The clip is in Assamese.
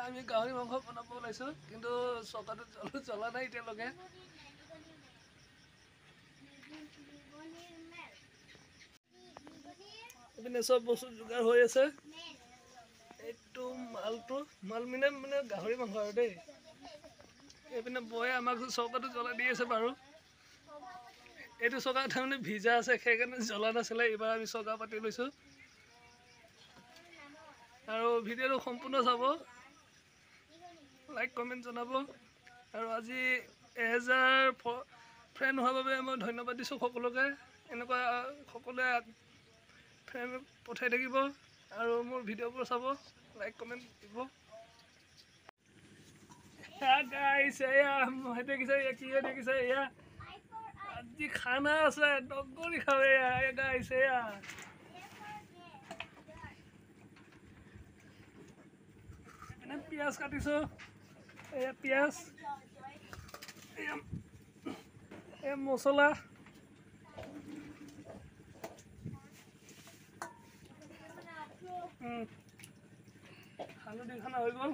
আমি গাহৰি মাংস বনাব ওলাইছোঁ, কিন্তু চকাটো জ্বলা নাই এতিয়ালৈকে। এইপিনে চব বস্তু যোগাৰ হৈ আছে। এইটো মাল মানে গাহৰি মাংস আৰু দেই। এইপিনে বয়ে আমাক চকাটো জ্বলাই দি আছে বাৰু। এইটো চকা তাৰমানে ভিজা আছে, সেইকাৰণে জ্বলা নাছিলে। এইবাৰ আমি চকা পাতি লৈছোঁ আৰু ভিডিঅ'টো সম্পূৰ্ণ চাব, লাইক কমেণ্ট জনাব। আৰু আজি 1000 ফ্ৰেণ্ড হোৱাৰ বাবে মই ধন্যবাদ দিছোঁ সকলোকে। এনেকুৱা সকলোৱে ফ্ৰেণ্ড পঠাই থাকিব আৰু মোৰ ভিডিঅ'বোৰ চাব, লাইক কমেণ্ট দিব। গাইছ এয়া দেখিছে, কি দেখিছে, এয়া আজি খানা আছে, ডগৰি খাওঁ। এয়া গাইছ এয়া পিঁয়াজ কাটিছোঁ, এয়া পিঁয়াজ, এয়া মছলা, হালধি খানা হৈ গ'ল।